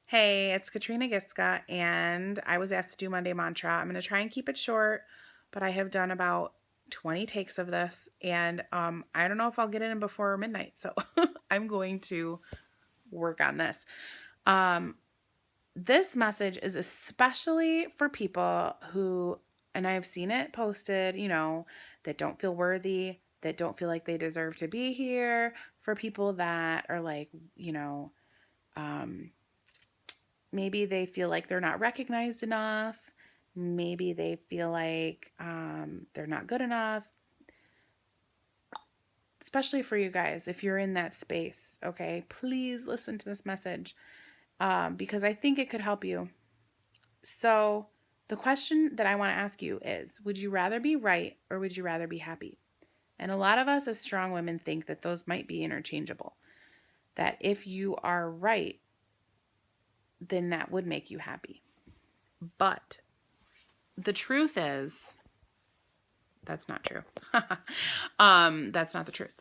Hey, it's Katrina Giska, and I was asked to do Monday Mantra. I'm going to try and keep it short, but I have done about 20 takes of this, and I don't know if I'll get it in before midnight, so I'm going to work on this. Um, this message is especially for people who, and I've seen it posted, that don't feel worthy, that don't feel like they deserve to be here, for people that are like, um, maybe they feel like they're not recognized enough. Maybe they feel like they're not good enough, especially for you guys. If you're in that space, okay, please listen to this message because I think it could help you. So, the question that I want to ask you is, would you rather be right or would you rather be happy? And a lot of us as strong women think that those might be interchangeable. That if you are right, then that would make you happy. But the truth is, that's not true. That's not the truth.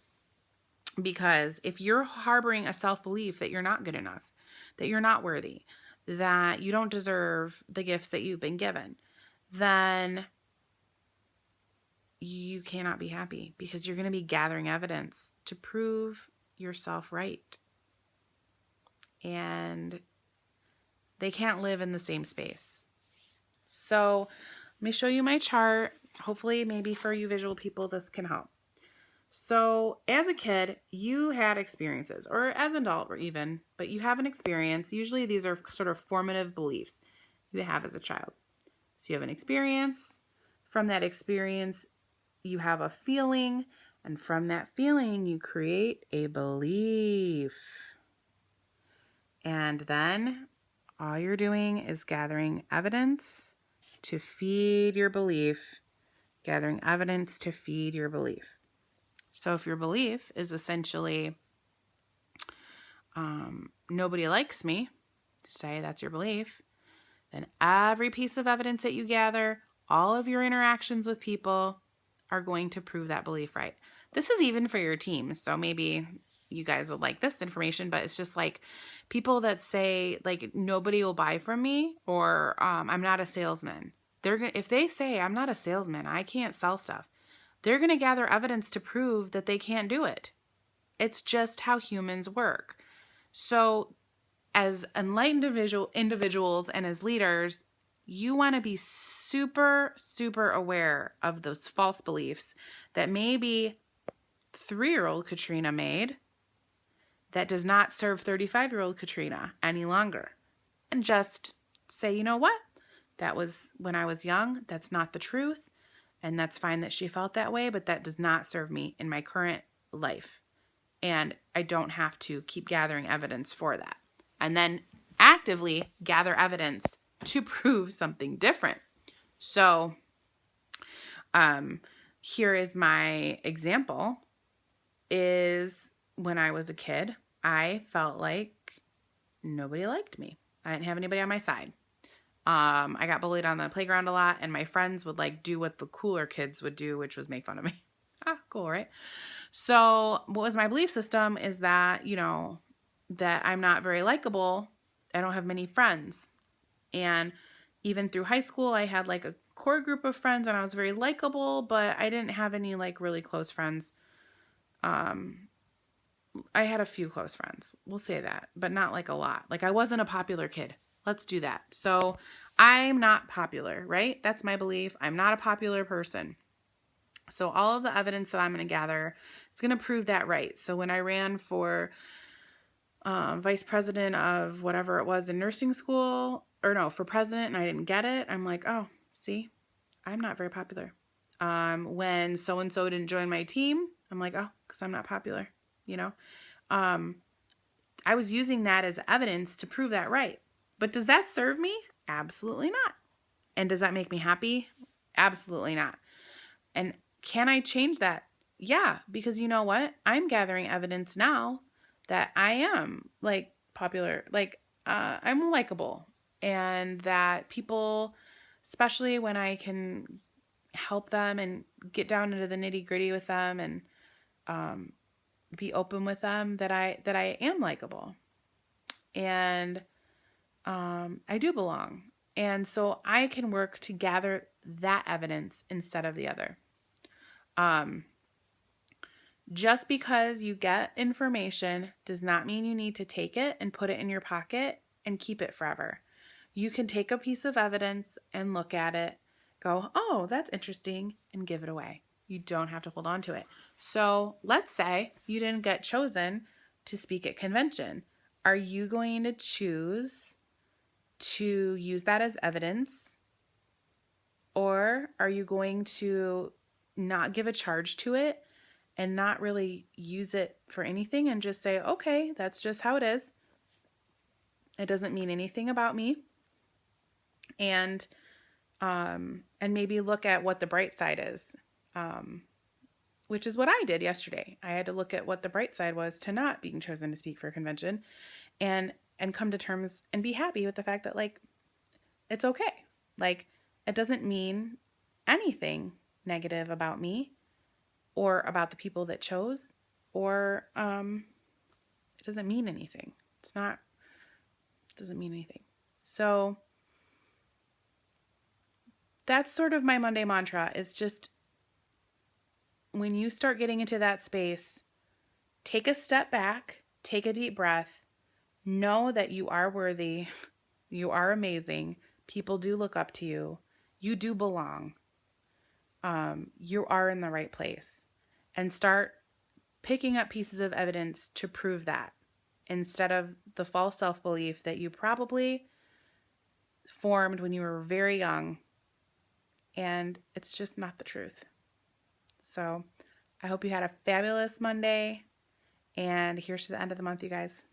Because if you're harboring a self-belief that you're not good enough, that you're not worthy, that you don't deserve the gifts that you've been given, then you cannot be happy because you're going to be gathering evidence to prove yourself right. And they can't live in the same space. So let me show you my chart. Hopefully, maybe for you visual people, this can help. So, as a kid, you had experiences, or as an adult, or even, but you have an experience. Usually, these are sort of formative beliefs you have as a child. So, you have an experience. From that experience, you have a feeling. And from that feeling, you create a belief. And then all you're doing is gathering evidence to feed your belief, gathering evidence to feed your belief. So if your belief is essentially nobody likes me, say that's your belief, then every piece of evidence that you gather, all of your interactions with people are going to prove that belief right. This is even for your team. So maybe you guys would like this information, but it's just like people that say like nobody will buy from me or I'm not a salesman. If they say I'm not a salesman, I can't sell stuff, they're going to gather evidence to prove that they can't do it. It's just how humans work. So, as enlightened individuals and as leaders, you want to be super, super aware of those false beliefs that maybe 3-year-old Katrina made that does not serve 35-year-old Katrina any longer. And just say, you know what? That was when I was young. That's not the truth. And that's fine that she felt that way, but that does not serve me in my current life. And I don't have to keep gathering evidence for that. And then actively gather evidence to prove something different. So here is my example is when I was a kid, I felt like nobody liked me. I didn't have anybody on my side. I got bullied on the playground a lot, and my friends would like do what the cooler kids would do, which was make fun of me. Cool, right? So what was my belief system is that, that I'm not very likable. I don't have many friends. And even through high school, I had like a core group of friends and I was very likable, but I didn't have any like really close friends. I had a few close friends. We'll say that, but not like a lot. Like I wasn't a popular kid. Let's do that. So I'm not popular, right? That's my belief. I'm not a popular person. So all of the evidence that I'm going to gather, it's going to prove that right. So when I ran for vice president of whatever it was in nursing school, or no, for president, and I didn't get it, I'm like, oh, see, I'm not very popular. When so-and-so didn't join my team, I'm like, oh, because I'm not popular, you know? I was using that as evidence to prove that right. But does that serve me? Absolutely not. And does that make me happy? Absolutely not. And can I change that? Yeah, because you know what? I'm gathering evidence now that I am like popular, like I'm likable, and that people, especially when I can help them and get down into the nitty gritty with them and be open with them, that I am likable. And I do belong. And so I can work to gather that evidence instead of the other. Just because you get information does not mean you need to take it and put it in your pocket and keep it forever. You can take a piece of evidence and look at it, go, oh, that's interesting, and give it away. You don't have to hold on to it. So let's say you didn't get chosen to speak at convention. Are you going to choose to use that as evidence? Or are you going to not give a charge to it and not really use it for anything and just say, okay, that's just how it is. It doesn't mean anything about me. And maybe look at what the bright side is, which is what I did yesterday. I had to look at what the bright side was to not being chosen to speak for a convention, and come to terms and be happy with the fact that, like, it's okay. Like, it doesn't mean anything negative about me or about the people that chose, or it doesn't mean anything. It doesn't mean anything. So that's sort of my Monday mantra. It's just, when you start getting into that space, take a step back, take a deep breath, know that you are worthy, you are amazing, people do look up to you, you do belong, you are in the right place, and start picking up pieces of evidence to prove that, instead of the false self-belief that you probably formed when you were very young, and it's just not the truth. So I hope you had a fabulous Monday, and here's to the end of the month, you guys.